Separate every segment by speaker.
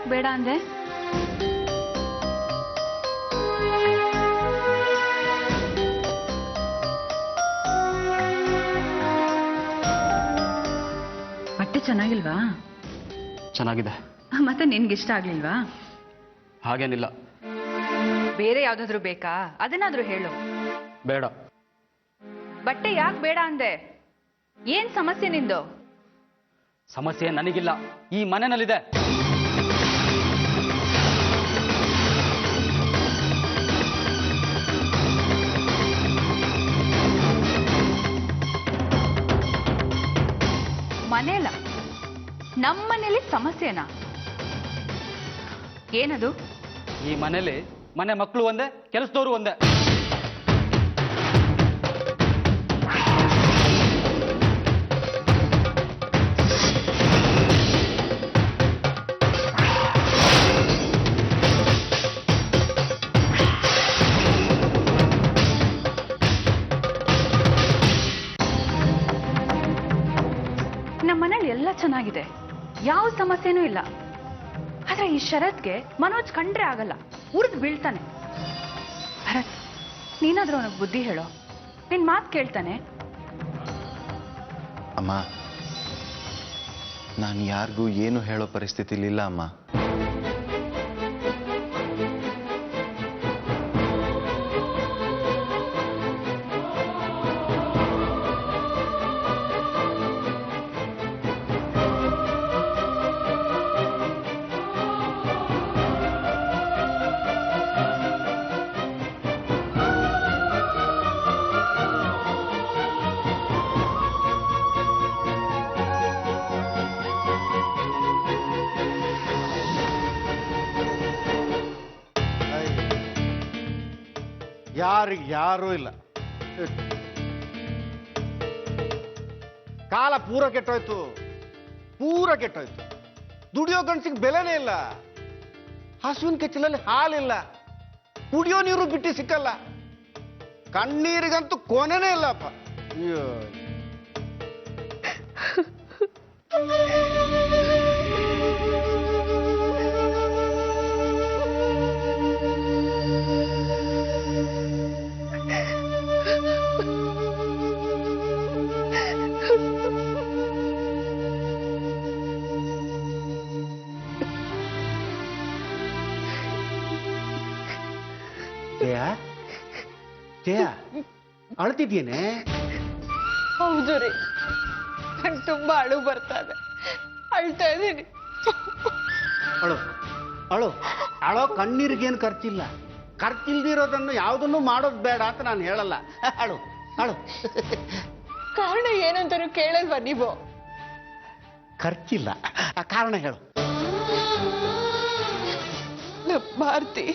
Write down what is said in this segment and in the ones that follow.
Speaker 1: ಯಾಕೆ ಬೇಡ ಅಂದೆ? ಬಟ್ಟೆ ಚೆನ್ನಾಗಿಲ್ವಾ?
Speaker 2: ಚೆನ್ನಾಗಿದೆ.
Speaker 1: ಮತ್ತೆ ನಿನ್ಗಿಷ್ಟ ಆಗ್ಲಿಲ್ವಾ?
Speaker 2: ಹಾಗೇನಿಲ್ಲ.
Speaker 1: ಬೇರೆ ಯಾವ್ದಾದ್ರು ಬೇಕಾ? ಅದನ್ನಾದ್ರೂ ಹೇಳು.
Speaker 2: ಬೇಡ.
Speaker 1: ಬಟ್ಟೆ ಯಾಕೆ ಬೇಡ ಅಂದೆ? ಏನ್ ಸಮಸ್ಯೆ ನಿಂದು?
Speaker 2: ಸಮಸ್ಯೆ ನನಗಿಲ್ಲ, ಈ ಮನೆಯಲ್ಲಿದೆ.
Speaker 1: ಮನೆಯಲ್ಲ, ನಮ್ಮನೇಲಿ ಸಮಸ್ಯೆನಾ? ಏನದು?
Speaker 2: ಈ ಮನೇಲಿ ಮನೆ ಮಕ್ಕಳು ಒಂದೇ, ಕೆಲಸದವರು ಒಂದೇ.
Speaker 1: ನಮ್ಮನೇಲಿ ಎಲ್ಲ ಚೆನ್ನಾಗಿದೆ, ಯಾವ ಸಮಸ್ಯೆನೂ ಇಲ್ಲ. ಆದ್ರೆ ಈ ಶರತ್ಗೆ ಮನೋಜ್ ಕಂಡ್ರೆ ಆಗಲ್ಲ, ಉರಿದು ಬೀಳ್ತಾನೆ. ಭರತ್, ನೀನಾದ್ರೂ ಅವನಿಗೆ ಬುದ್ಧಿ ಹೇಳೋ. ನಿನ್ ಮಾತು ಕೇಳ್ತಾನೆ.
Speaker 3: ಅಮ್ಮ, ನಾನು ಯಾರಿಗೂ ಏನು ಹೇಳೋ ಪರಿಸ್ಥಿತಿಲಿಲ್ಲ ಅಮ್ಮ.
Speaker 4: ಯಾರಿಗೆ ಯಾರೂ ಇಲ್ಲ. ಕಾಲ ಪೂರ ಕೆಟ್ಟೋಯ್ತು, ಪೂರ ಕೆಟ್ಟೋಯ್ತು. ದುಡಿಯೋ ಗಂಡಸಿಗೆ ಬೆಲೆನೇ ಇಲ್ಲ. ಹಸುವಿನ ಕೆಚ್ಚಲಲ್ಲಿ ಹಾಲಿಲ್ಲ, ಕುಡಿಯೋ ನೀರು ಬಿಟ್ಟು ಸಿಕ್ಕಲ್ಲ. ಕಣ್ಣೀರಿಗಂತೂ ಕೊನೆನೇ ಇಲ್ಲಪ್ಪ. ಅಯ್ಯೋ, ಜಯ, ಅಳ್ತಿದ್ಯೇನೆ?
Speaker 5: ಹೌದು ರೀ, ನಂಗೆ ತುಂಬಾ ಅಳು ಬರ್ತಾ ಇದೆ, ಅಳ್ತಾ ಇದ್ದೀನಿ.
Speaker 4: ಅಳು ಅಳು ಅಳೋ ಕಣ್ಣೀರಿಗೇನು ಖರ್ಚಿಲ್ಲ. ಖರ್ಚಿಲ್ದಿರೋದನ್ನು ಯಾವುದನ್ನು ಮಾಡೋದು ಬೇಡ ಅಂತ ನಾನು ಹೇಳಲ್ಲ. ಅಳು ಅಳು.
Speaker 5: ಕಾರಣ ಏನಂತಾನು ಕೇಳಲ್ವಾ ನೀವು?
Speaker 4: ಖರ್ಚಿಲ್ಲ, ಆ ಕಾರಣ ಹೇಳು.
Speaker 5: ಭಾರತಿ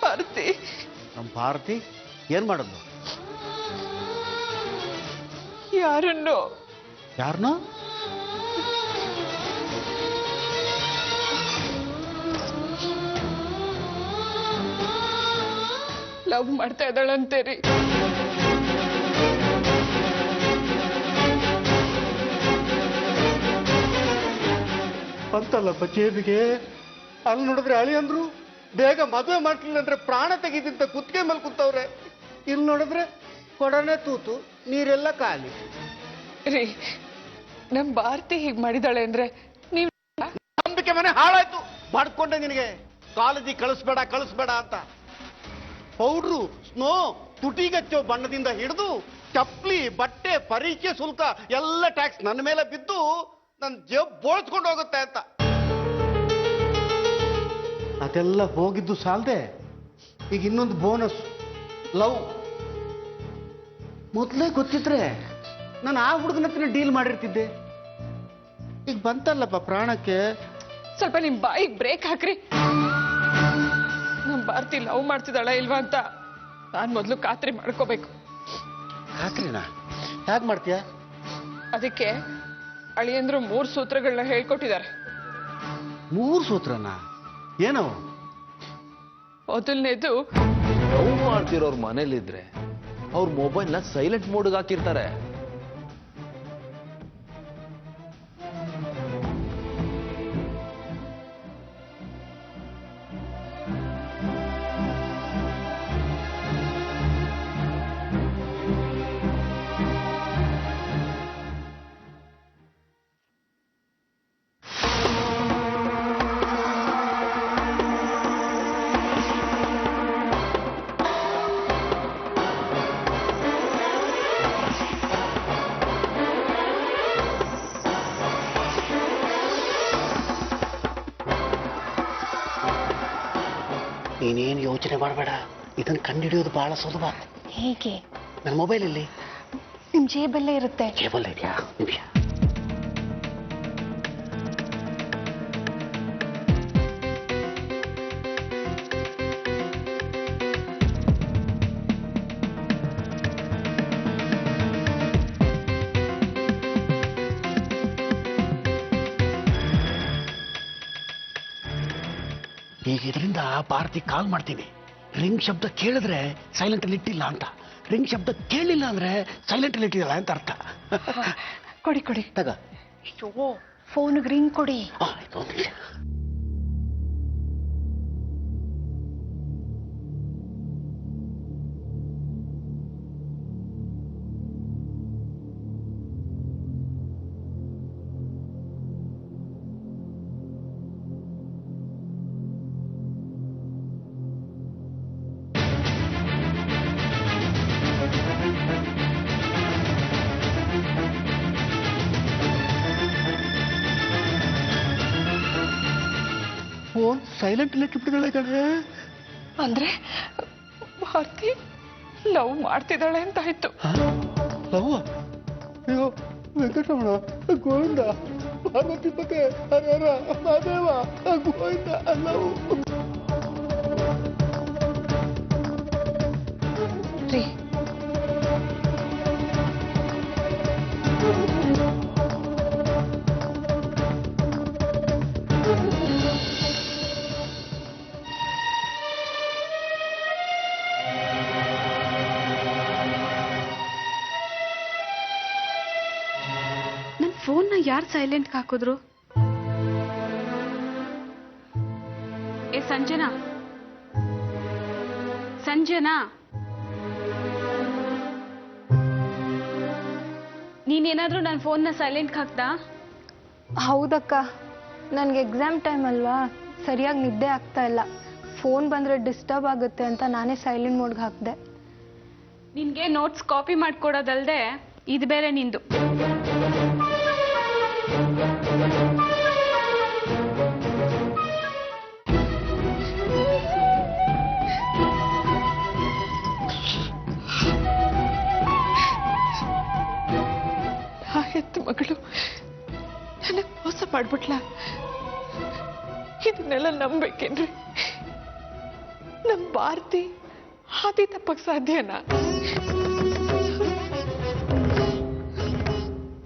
Speaker 5: ಭಾರತಿ
Speaker 4: ನಮ್ಮ ಭಾರತಿ ಏನ್ ಮಾಡೋದು?
Speaker 5: ಯಾರನ್ನು
Speaker 4: ಯಾರನ್ನೋ
Speaker 5: ಲವ್ ಮಾಡ್ತಾ ಇದ್ದಾಳಂತೇರಿ.
Speaker 4: ಅಂತಲ್ಲಪ್ಪ ಜೇಬಿಗೆ. ಅಲ್ಲಿ ನೋಡಿದ್ರೆ ಅಳಿ ಅಂದ್ರು ಬೇಗ ಮದುವೆ ಮಾಡ್ಲಿಲ್ಲ ಅಂದ್ರೆ ಪ್ರಾಣ ತೆಗಿದಿಂತ ಕುತ್ತಿಗೆ ಮೇಲೆ ಕೂತವ್ರೆ. ಇಲ್ಲಿ ನೋಡಿದ್ರೆ ಕೊಡನೆ ತೂತು, ನೀರೆಲ್ಲ ಖಾಲಿ.
Speaker 5: ರೀ, ನಮ್ ಭಾರತಿ ಹೀಗ್ ಮಾಡಿದಾಳೆ ಅಂದ್ರೆ ನೀವ್
Speaker 4: ನಂಬಿಕೆ ಮನೆ ಹಾಳಾಯ್ತು. ಮಾಡ್ಕೊಂಡೆ ನಿನಗೆ ಕಾಲೇಜಿಗೆ ಕಳಿಸ್ಬೇಡ ಅಂತ. ಪೌಡ್ರು, ಸ್ನೋ, ತುಟಿಗಚ್ಚೋ ಬಣ್ಣದಿಂದ ಹಿಡಿದು ಚಪ್ಪಲಿ, ಬಟ್ಟೆ, ಪರೀಕ್ಷೆ ಶುಲ್ಕ ಎಲ್ಲ ಟ್ಯಾಕ್ಸ್ ನನ್ನ ಮೇಲೆ ಬಿದ್ದು ನನ್ನ ಜೇಬ್ ಬೋಳ್ಸ್ಕೊಂಡು ಹೋಗುತ್ತೆ ಅಂತ. ಅದೆಲ್ಲ ಹೋಗಿದ್ದು ಸಾಲದೆ ಈಗ ಇನ್ನೊಂದು ಬೋನಸ್, ಲವ್. ಮೊದಲೇ ಗೊತ್ತಿದ್ರೆ ನಾನು ಆ ಹುಡುಗನ ಹತ್ರ ಡೀಲ್ ಮಾಡಿರ್ತಿದ್ದೆ. ಈಗ ಬಂತಲ್ಲಪ್ಪ ಪ್ರಾಣಕ್ಕೆ.
Speaker 5: ಸ್ವಲ್ಪ ನಿಮ್ ಬಾಯಿಗೆ ಬ್ರೇಕ್ ಹಾಕ್ರಿ. ನಮ್ ಭಾರತಿ ಲವ್ ಮಾಡ್ತಿದ್ದಾಳ ಇಲ್ವಾ ಅಂತ ನಾನ್ ಮೊದ್ಲು ಖಾತ್ರಿ ಮಾಡ್ಕೋಬೇಕು.
Speaker 4: ಖಾತ್ರಿನಾ? ಹೇಗೆ ಮಾಡ್ತೀಯ?
Speaker 5: ಅದಕ್ಕೆ ಅಳಿಯಂದ್ರು 3 ಸೂತ್ರಗಳನ್ನ ಹೇಳ್ಕೊಟ್ಟಿದ್ದಾರೆ.
Speaker 4: 3 ಸೂತ್ರನಾ? ಏನವು?
Speaker 5: ಮೊದಲನೇದು,
Speaker 6: ಲವ್ ಮಾಡ್ತಿರೋರ್ ಮನೇಲಿದ್ರೆ ಅವ್ರ ಮೊಬೈಲ್ನ ಸೈಲೆಂಟ್ ಮೋಡ್ಗೆ ಹಾಕಿರ್ತಾರೆ.
Speaker 4: ಯೋಚನೆ ಮಾಡಬೇಡ, ಇದನ್ನು ಕಂಡುಹಿಡಿಯೋದು ಬಹಳ ಸುಲಭ.
Speaker 5: ಹೇಗೆ?
Speaker 4: ನನ್ನ ಮೊಬೈಲಲ್ಲಿ
Speaker 5: ನಿಮ್ ಜೇಬಲ್ಲೇ ಇರುತ್ತೆ.
Speaker 4: ಕೇಬಲ್ ಇದೆಯಾ? ನಿಮಿಷ. ಈಗ ಇದರಿಂದ ಭಾರತಿ ಕಾಲ್ ಮಾಡ್ತೀನಿ. ರಿಂಗ್ ಶಬ್ದ ಕೇಳಿದ್ರೆ ಸೈಲೆಂಟ್ ಅಲ್ಲಿ ಇಟ್ಟಿಲ್ಲ ಅಂತ, ರಿಂಗ್ ಶಬ್ದ ಕೇಳಲಿಲ್ಲ ಅಂದ್ರೆ ಸೈಲೆಂಟ್ ಅಲ್ಲಿ ಇಟ್ಟಿಲ್ಲ ಅಂತ ಅರ್ಥ.
Speaker 5: ಕೊಡಿ ಕೊಡಿ.
Speaker 4: ತಗ.
Speaker 5: ಅಯ್ಯೋ, ಫೋನ್ಗೆ ರಿಂಗ್ ಕೊಡಿ.
Speaker 4: ಆಯ್ತು, ಒಂದು ನಿಮಿಷ. ಫೋನ್ ಸೈಲೆಂಟ್ ಅಲ್ಲಿ ಇಟ್ಬಿಟ್ಟಿದ್ದಾಳೆ ಕಣೆ.
Speaker 5: ಅಂದ್ರೆ ಭಾರತಿ ಲವ್ ಮಾಡ್ತಿದ್ದಾಳೆ ಅಂತ ಆಯ್ತು.
Speaker 4: ಲವ್? ಅಯ್ಯೋ ವೆಂಕಟರಮಣ, ಗೋವಿಂದ, ಪಾರ್ವತಿ ಪತೆ, ಹರಹರ ಮಹಾದೇವ, ಗೋವಿಂದ, ಲವ್.
Speaker 5: ರೀ,
Speaker 1: ನನ್ನ ಫೋನ್ನ ಯಾರು ಸೈಲೆಂಟ್ಗೆ ಹಾಕಿದ್ರು? ಏ ಸಂಜನಾ, ಸಂಜನಾ, ನೀನೇನಾದ್ರೂ ನನ್ನ ಫೋನ್ನ ಸೈಲೆಂಟ್ಗೆ ಹಾಕ್ದಾ?
Speaker 7: ಹೌದಕ್ಕ, ನನಗೆ ಎಕ್ಸಾಮ್ ಟೈಮ್ ಅಲ್ವಾ, ಸರಿಯಾಗಿ ನಿದ್ದೆ ಆಗ್ತಾ ಇಲ್ಲ. ಫೋನ್ ಬಂದರೆ ಡಿಸ್ಟರ್ಬ್ ಆಗುತ್ತೆ ಅಂತ ನಾನೇ ಸೈಲೆಂಟ್ ಮೋಡ್ಗೆ ಹಾಕಿದೆ.
Speaker 1: ನಿನ್ಗೆ ನೋಟ್ಸ್ ಕಾಪಿ ಮಾಡ್ಕೊಡೋದಲ್ದೆ ಇದು ಬೇರೆ ನಿಂದು.
Speaker 5: ಹೆತ್ತ ಮಗಳು ನನಗೆ ಮೋಸ ಮಾಡ್ಬಿಟ್ಲ. ಇದನ್ನೆಲ್ಲ ನಂಬೇಕೇನ್ರಿ? ನಮ್ ಭಾರತಿ ಹಾದಿ ತಪ್ಪಕ್ ಸಾಧ್ಯನಾ?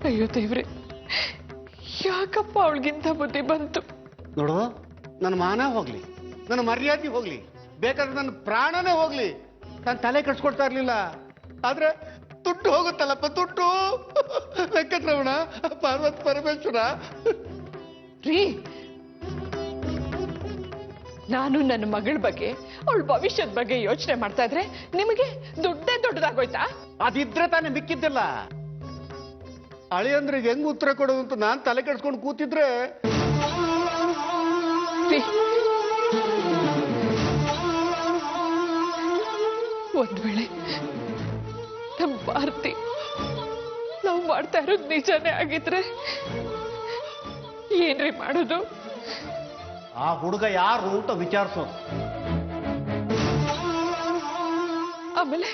Speaker 5: ಅಯ್ಯೋ ದೇವ್ರೆ, ಯಾಕಪ್ಪ ಅವಳಿಗಿಂತ ಬುದ್ಧಿ ಬಂತು?
Speaker 4: ನೋಡು, ನನ್ನ ಮಾನ ಹೋಗ್ಲಿ, ನನ್ನ ಮರ್ಯಾದೆ ಹೋಗ್ಲಿ, ಬೇಕಾದ್ರೆ ನನ್ನ ಪ್ರಾಣನೇ ಹೋಗ್ಲಿ, ನಾನು ತಲೆ ಕೆಡ್ಸ್ಕೊಡ್ತಾ ಇರ್ಲಿಲ್ಲ. ಆದ್ರೆ ದುಡ್ಡು ಹೋಗುತ್ತಲ್ಲಪ್ಪ, ದುಡ್ಡು. ವೆಂಕಟರಮಣ, ಪಾರ್ವತಿ ಪರಮೇಶ್ವರ.
Speaker 5: ರೀ, ನಾನು ನನ್ನ ಮಗಳ ಬಗ್ಗೆ, ಅವಳ ಭವಿಷ್ಯದ ಬಗ್ಗೆ ಯೋಚನೆ ಮಾಡ್ತಾ ಇದ್ರೆ ನಿಮಗೆ ದುಡ್ಡೇ ದೊಡ್ಡದಾಗೋಯ್ತಾ?
Speaker 4: ಅದಿದ್ರೆ ತಾನೇ ಮಿಕ್ಕಿದ್ದಿಲ್ಲ. ಅಳಿಯಂದ್ರಿಗೆ ಹೆಂಗ್ ಉತ್ತರ ಕೊಡೋದು ಅಂತ ನಾನ್ ತಲೆ ಕೆಡ್ಸ್ಕೊಂಡು ಕೂತಿದ್ರೆ.
Speaker 5: ರೀ, ಒಂದ್ ವೇಳೆ ನಮ್ಮ ಭಾರತಿ ನಾವು ಮಾಡ್ತಾ ಇರೋದು ನಿಜಾನೇ ಆಗಿದ್ರೆ ಏನ್ರಿ ಮಾಡೋದು?
Speaker 4: ಆ ಹುಡುಗ ಯಾರು ಅಂತ ವಿಚಾರಿಸೋದು.
Speaker 5: ಆಮೇಲೆ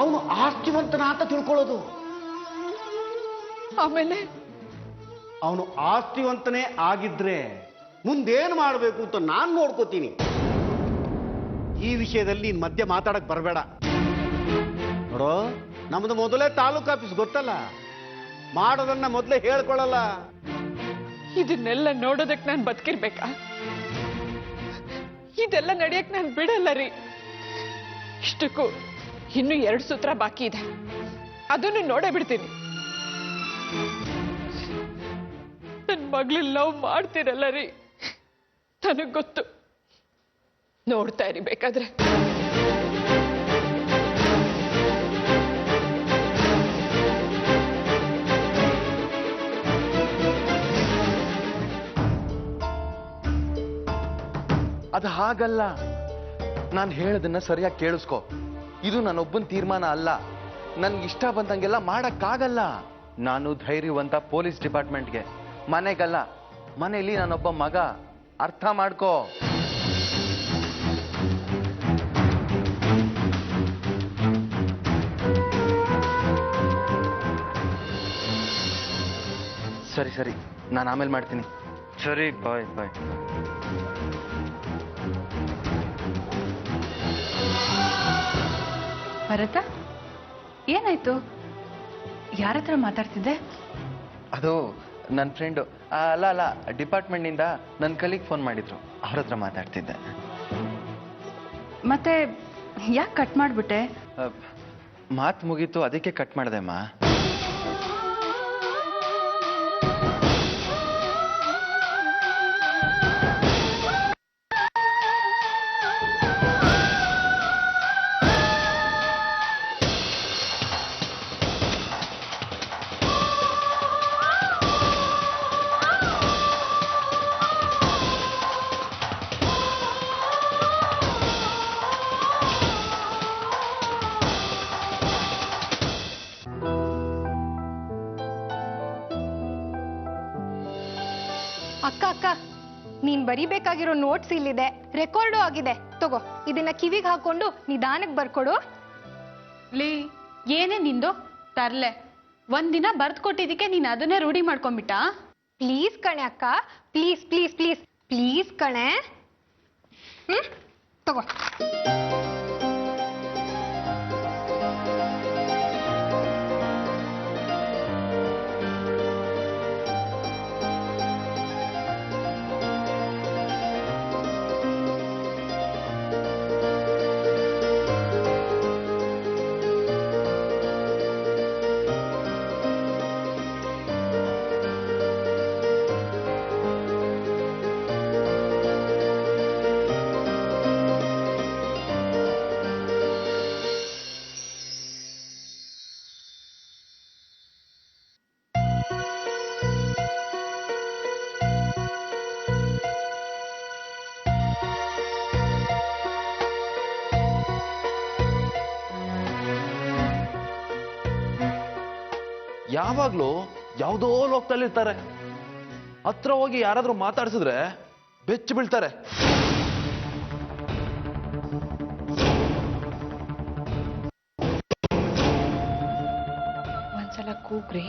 Speaker 4: ಅವನು ಆಸ್ತಿವಂತನ ಅಂತ ತಿಳ್ಕೊಳ್ಳೋದು.
Speaker 5: ಆಮೇಲೆ
Speaker 4: ಅವನು ಆಸ್ತಿವಂತನೇ ಆಗಿದ್ರೆ ಮುಂದೇನು ಮಾಡಬೇಕು ಅಂತ ನಾನು ನೋಡ್ಕೋತೀನಿ. ಈ ವಿಷಯದಲ್ಲಿ ನೀನ್ ಮಧ್ಯೆ ಮಾತಾಡಕ್ ಬರಬೇಡ. ನೋಡೋ, ನಮ್ದು ಮೊದಲೇ ತಾಲೂಕು ಆಫೀಸ್, ಗೊತ್ತಲ್ಲ, ಮಾಡೋದನ್ನ ಮೊದಲೇ ಹೇಳ್ಕೊಳ್ಳಲ್ಲ.
Speaker 5: ಇದನ್ನೆಲ್ಲ ನೋಡೋದಕ್ ನಾನು ಬದುಕಿರ್ಬೇಕಾ? ಇದೆಲ್ಲ ನಡೆಯಕ್ ನಾನು ಬಿಡಲ್ಲ ರೀ. ಇಷ್ಟಕ್ಕೂ ಇನ್ನು 2 ಸೂತ್ರ ಬಾಕಿ ಇದೆ, ಅದನ್ನು ನೋಡೇ ಬಿಡ್ತೀನಿ. ನನ್ ಮಗಳು ಲವ್ ಮಾಡ್ತಿರಲ್ಲ ರೀ, ನನಗ್ ಗೊತ್ತು. ನೋಡ್ತಾ ಇರಿ ಬೇಕಾದ್ರೆ.
Speaker 3: ಅದು ಹಾಗಲ್ಲ. ನಾನು ಹೇಳೋದನ್ನ ಸರಿಯಾಗಿ ಕೇಳಿಸ್ಕೊ. ಇದು ನನ್ನೊಬ್ಬನ ತೀರ್ಮಾನ ಅಲ್ಲ. ನನ್ಗೆ ಇಷ್ಟ ಬಂದಂಗೆಲ್ಲ ಮಾಡಕ್ಕಾಗಲ್ಲ. ನಾನು ಧೈರ್ಯವಂತ ಪೊಲೀಸ್ ಡಿಪಾರ್ಟ್ಮೆಂಟ್ಗೆ, ಮನೆಗಲ್ಲ. ಮನೆಯಲ್ಲಿ ನಾನೊಬ್ಬ ಮಗ, ಅರ್ಥ ಮಾಡ್ಕೋ. ಸರಿ ಸರಿ, ನಾನು ಆಮೇಲೆ ಮಾಡ್ತೀನಿ. ಸರಿ, ಬಾಯ್ ಬಾಯ್.
Speaker 1: ಭರತ, ಏನಾಯ್ತು? ಯಾರ ಹತ್ರ ಮಾತಾಡ್ತಿದ್ದೆ?
Speaker 3: ಅದು ನನ್ನ ಫ್ರೆಂಡು, ಅಲ್ಲ ಡಿಪಾರ್ಟ್ಮೆಂಟ್ನಿಂದ ನನ್ನ ಕಲೀಗ್ ಫೋನ್ ಮಾಡಿದ್ರು, ಅವ್ರ ಹತ್ರ ಮಾತಾಡ್ತಿದ್ದೆ.
Speaker 1: ಮತ್ತೆ ಯಾಕೆ ಕಟ್ ಮಾಡ್ಬಿಟ್ಟೆ?
Speaker 3: ಮಾತು ಮುಗೀತು, ಅದಕ್ಕೆ ಕಟ್ ಮಾಡಿದೆ ಅಮ್ಮ.
Speaker 7: ಅಕ್ಕ, ನೀನ್ ಬರಿಬೇಕಾಗಿರೋ ನೋಟ್ಸ್ ಇಲ್ಲಿದೆ, ರೆಕಾರ್ಡು ಆಗಿದೆ. ತಗೋ, ಇದನ್ನ ಕಿವಿಗೆ ಹಾಕೊಂಡು ನಿಧಾನಕ್ಕೆ ಬರ್ಕೊಡು.
Speaker 1: ಲೀ, ಏನೇ ನಿಂದು ತರ್ಲೆ? ಒಂದಿನ ಬರ್ದ್ ಕೊಟ್ಟಿದ್ದಕ್ಕೆ ನೀನ್ ಅದನ್ನೇ ರೂಢಿ ಮಾಡ್ಕೊಂಡ್ಬಿಟ್ಟ?
Speaker 7: ಪ್ಲೀಸ್ ಕಣೆ ಅಕ್ಕ, ಪ್ಲೀಸ್ ಪ್ಲೀಸ್ ಪ್ಲೀಸ್ ಪ್ಲೀಸ್ ಕಣೆ. ತಗೋ.
Speaker 6: ಯಾವಾಗ್ಲೂ ಯಾವುದೋ ಲೋಕದಲ್ಲಿರ್ತಾರೆ. ಹತ್ರ ಹೋಗಿ ಯಾರಾದ್ರೂ ಮಾತಾಡ್ಸಿದ್ರೆ ಬೆಚ್ಚಿ ಬೀಳ್ತಾರೆ.
Speaker 5: ಒಂದ್ಸಲ ಕೂಗ್ರಿ.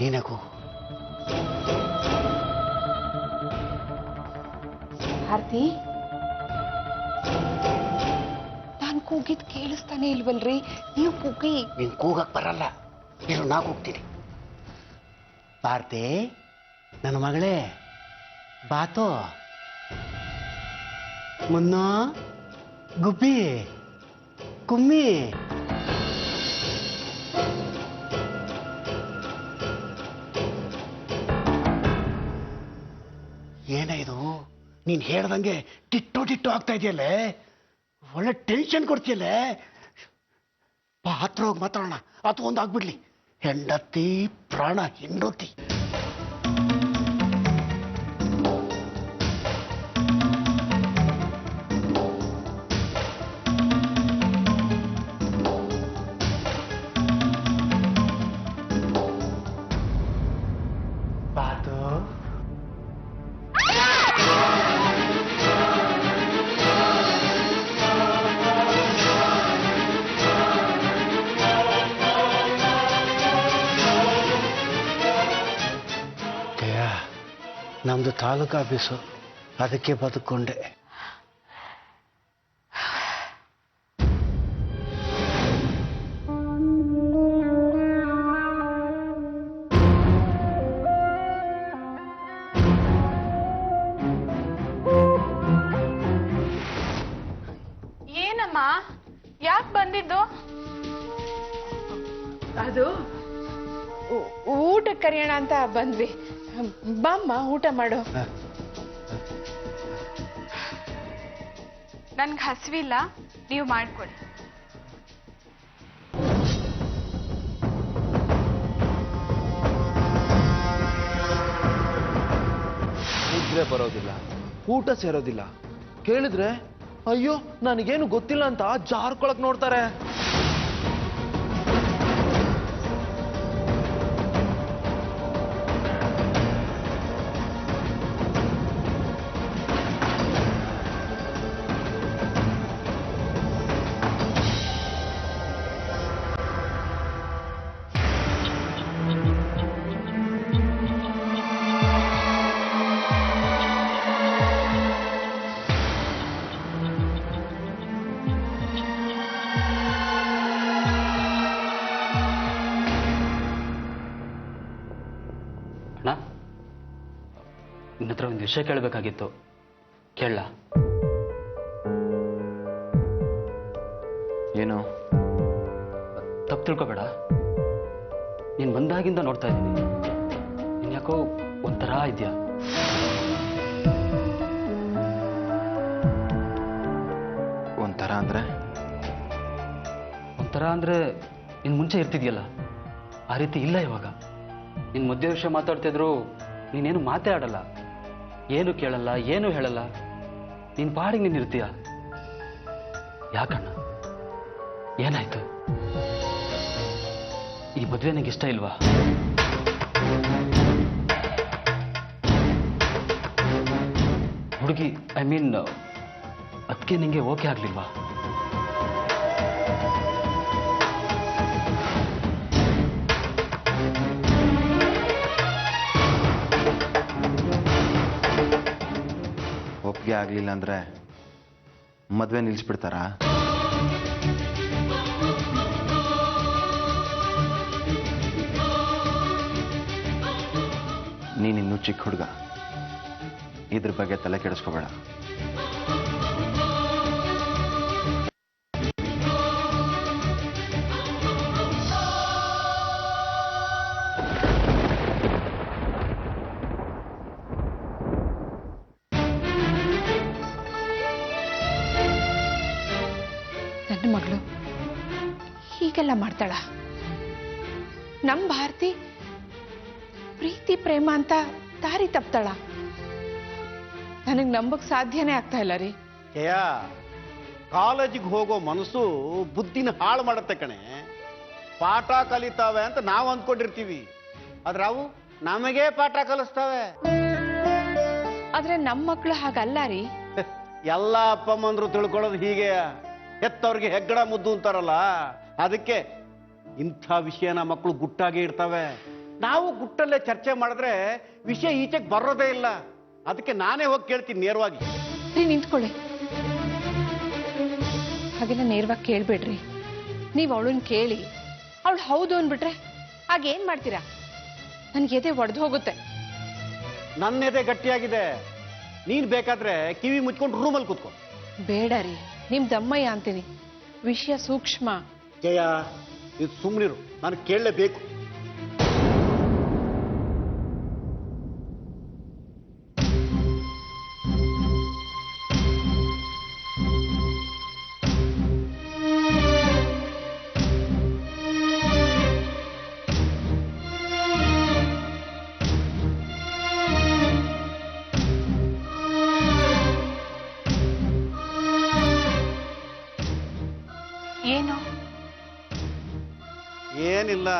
Speaker 4: ನೀನಗೂ
Speaker 5: ಆರ್ತಿ, ನಾನ್ ಕೂಗಿದ್ ಕೇಳಿಸ್ತಾನೆ ಇಲ್ವಲ್ರಿ? ನೀವು ಕೂಗಿ.
Speaker 4: ನೀನ್ ಕೂಗಕ್ ಬರಲ್ಲ, ಇರು ನಾ ಕೂಗ್ತೀನಿ. ಭಾರತಿ, ನನ್ನ ಮಗಳೇ ಬಾತೋ, ಮುನ್ನ ಗುಬ್ಬಿ ಕುಮ್ಮಿ. ಏನೇ ಇದು, ನೀನ್ ಹೇಳ್ದಂಗೆ ಟಿಟ್ಟು ಆಗ್ತಾ ಇದೆಯಲ್ಲೇ, ಒಳ್ಳೆ ಟೆನ್ಷನ್ ಕೊಡ್ತೀಯಲ್ಲೇ. ಬಾ, ಹತ್ರ ಹೋಗಿ ಮಾತಾಡೋಣ, ಅದು ಒಂದು ಆಗ್ಬಿಡ್ಲಿ. ಹೆಂಡತಿ ಪ್ರಾಣ ಹೆಂಡತಿ. ಬಾತು, ನಮ್ದು ತಾಲೂಕು ಆಫೀಸು, ಅದಕ್ಕೆ ಬದುಕೊಂಡೆ.
Speaker 1: ಏನಮ್ಮ, ಯಾಕೆ ಬಂದಿದ್ದು?
Speaker 5: ಅದು ಊಟ ಕರೆಯೋಣ ಅಂತ ಬಂದ್ವಿ. ಬಾಮ್ಮ, ಊಟ ಮಾಡು.
Speaker 1: ನನ್ಗೆ ಹಸಿವಿಲ್ಲ, ನೀವು ಮಾಡ್ಕೊಡಿ.
Speaker 6: ನಿದ್ರೆ ಬರೋದಿಲ್ಲ, ಊಟ ಸೇರೋದಿಲ್ಲ. ಕೇಳಿದ್ರೆ ಅಯ್ಯೋ ನನಗೇನು ಗೊತ್ತಿಲ್ಲ ಅಂತ ಜಾರ್ಕೊಳಕ್ ನೋಡ್ತಾರೆ.
Speaker 2: ನಿನ್ನ ಹತ್ರ ಒಂದು ವಿಷಯ ಕೇಳಬೇಕಾಗಿತ್ತು, ಕೇಳ?
Speaker 3: ಏನು?
Speaker 2: ತಪ್ಪು ತಿಳ್ಕೊಬೇಡ. ನೀನು ಬಂದಾಗಿಂದ ನೋಡ್ತಾ ಇದ್ದೀನಿ, ನೀನು ಯಾಕೋ ಒಂಥರ ಇದೆಯಾ.
Speaker 3: ಒಂಥರ ಅಂದ್ರೆ?
Speaker 2: ಒಂಥರ ಅಂದರೆ ನೀನು ಮುಂಚೆ ಇರ್ತಿದ್ಯಲ್ಲ, ಆ ರೀತಿ ಇಲ್ಲ ಇವಾಗ. ನಿನ್ನ ಮದುವೆ ವಿಷಯ ಮಾತಾಡ್ತಿದ್ರು ನೀನೇನು ಮಾತೇ ಆಡಲ್ಲ, ಏನು ಕೇಳಲ್ಲ, ಏನು ಹೇಳಲ್ಲ, ನೀನು ಪಾಡಿಗೆ ನೀನು ಇರ್ತೀಯ. ಯಾಕಣ್ಣ, ಏನಾಯ್ತು? ಈ ಮದುವೆ ನನಗೆ ಇಷ್ಟ ಇಲ್ವಾ? ಹುಡುಗಿ, ಐ ಮೀನ್ ಅದಕ್ಕೆ ನಿಂಗೆ ಓಕೆ ಆಗ್ಲಿಲ್ವಾ?
Speaker 3: ಒಪ್ಪಿಗೆ ಆಗ್ಲಿಲ್ಲ ಅಂದ್ರೆ ಮದ್ವೆ ನಿಲ್ಲಿಸ್ಬಿಡ್ತಾರಾ? ನೀನಿನ್ನೂ ಚಿಕ್ಕ ಹುಡುಗ, ಇದ್ರ ಬಗ್ಗೆ ತಲೆ ಕೆಡಿಸ್ಕೋಬೇಡ.
Speaker 5: ನನ್ನ ಮಗಳು ಹೀಗೆಲ್ಲ ಮಾಡ್ತಾಳ? ನಮ್ಮ ಭಾರತಿ ಪ್ರೀತಿ ಪ್ರೇಮ ಅಂತ ದಾರಿ ತಪ್ತಾಳ? ನನಗೆ ನಂಬಕ್ ಸಾಧ್ಯನೇ ಆಗ್ತಾ ಇಲ್ಲ ರೀ.
Speaker 4: ಜಯ, ಕಾಲೇಜಿಗೆ ಹೋಗೋ ಮನಸ್ಸು ಬುದ್ಧಿನ ಹಾಳು ಮಾಡುತ್ತೆ ಕಣೆ. ಪಾಠ ಕಲಿತಾವೆ ಅಂತ ನಾವು ಅಂದ್ಕೊಂಡಿರ್ತೀವಿ, ಆದ್ರೆ ಅವು ನಮಗೇ ಪಾಠ ಕಲಿಸ್ತಾವೆ.
Speaker 5: ಆದ್ರೆ ನಮ್ಮ ಮಕ್ಕಳು ಹಾಗಲ್ಲ ರೀ.
Speaker 4: ಎಲ್ಲ ಅಪ್ಪಮ್ಮಂದ್ರು ತಿಳ್ಕೊಳ್ಳೋದು ಹೀಗೆ, ಹೆತ್ತವ್ರಿಗೆ ಹೆಗ್ಗಡ ಮುದ್ದು ಅಂತಾರಲ್ಲ, ಅದಕ್ಕೆ ಇಂಥ ವಿಷಯನ ಮಕ್ಕಳು ಗುಟ್ಟಾಗಿ ಇಡ್ತವೆ. ನಾವು ಗುಟ್ಟಲ್ಲೇ ಚರ್ಚೆ ಮಾಡಿದ್ರೆ ವಿಷಯ ಈಚೆಗೆ ಬರೋದೇ ಇಲ್ಲ. ಅದಕ್ಕೆ ನಾನೇ ಹೋಗಿ ಕೇಳ್ತೀನಿ ನೇರವಾಗಿ.
Speaker 5: ರೀ, ನಿಂತ್ಕೊಳ್ಳಿ. ಹಾಗೆಲ್ಲ ನೇರವಾಗಿ ಕೇಳ್ಬೇಡ್ರಿ. ನೀವು ಅವಳನ್ನ ಕೇಳಿ ಅವಳು ಹೌದು ಅಂದ್ಬಿಟ್ರೆ ಆಗೇನ್ ಮಾಡ್ತೀರಾ? ನನ್ಗೆ ಎದೆ ಒಡೆದು ಹೋಗುತ್ತೆ.
Speaker 4: ನನ್ನ ಎದೆ ಗಟ್ಟಿಯಾಗಿದೆ. ನೀನ್ ಬೇಕಾದ್ರೆ ಕಿವಿ ಮುಚ್ಕೊಂಡು ರೂಮಲ್ಲಿ ಕೂತ್ಕೊ.
Speaker 5: ಬೇಡ ರೀ, ನಿಮ್ ದಮ್ಮಯ್ಯ ಅಂತೀನಿ. ವಿಷಯ ಸೂಕ್ಷ್ಮ.
Speaker 4: ಜಯ, ಇದು ಸುಮ್ಮನಿರು, ನಾನು ಕೇಳಲೇಬೇಕು.
Speaker 1: ಏನು?
Speaker 4: ಏನಿಲ್ಲ,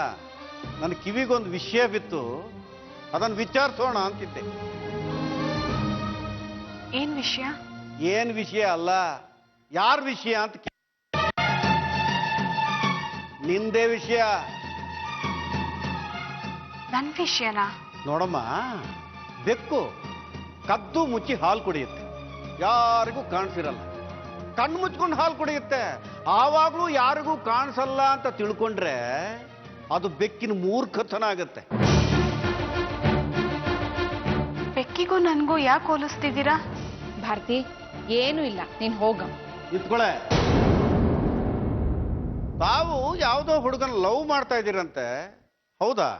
Speaker 4: ನನ್ನ ಕಿವಿಗೊಂದು ವಿಷಯ ಬಿತ್ತು, ಅದನ್ನು ವಿಚಾರಿಸೋಣ ಅಂತಿದ್ದೆ.
Speaker 1: ಏನ್ ವಿಷಯ?
Speaker 4: ಏನ್ ವಿಷಯ ಅಲ್ಲ, ಯಾರ ವಿಷಯ ಅಂತ ನಿಂದೇ ವಿಷಯ.
Speaker 1: ನನ್ ವಿಷಯನಾ?
Speaker 4: ನೋಡಮ್ಮ, ಬೆಕ್ಕು ಕದ್ದು ಮುಚ್ಚಿ ಹಾಲು ಕುಡಿಯುತ್ತೆ, ಯಾರಿಗೂ ಕಾಣಿಸಿರಲ್ಲ. ಕಣ್ಣು ಮುಚ್ಕೊಂಡು ಹಾಲು ಕುಡಿಯುತ್ತೆ, ಆವಾಗ್ಲೂ ಯಾರಿಗೂ ಕಾಣಿಸಲ್ಲ ಅಂತ ತಿಳ್ಕೊಂಡ್ರೆ ಅದು ಬೆಕ್ಕಿನ ಮೂರ್ಖತನ ಆಗುತ್ತೆ.
Speaker 1: ಬೆಕ್ಕಿಗೂ ನನ್ಗೂ ಯಾಕೆ ಹೋಲಿಸ್ತಿದ್ದೀರಾ?
Speaker 5: ಭಾರತಿ, ಏನೂ ಇಲ್ಲ, ನೀನ್ ಹೋಗ.
Speaker 4: ನಿಂತ್ಕೊಳೆ. ತಾವು ಯಾವುದೋ ಹುಡುಗನ ಲವ್ ಮಾಡ್ತಾ ಇದ್ದೀರಂತೆ, ಹೌದಾ?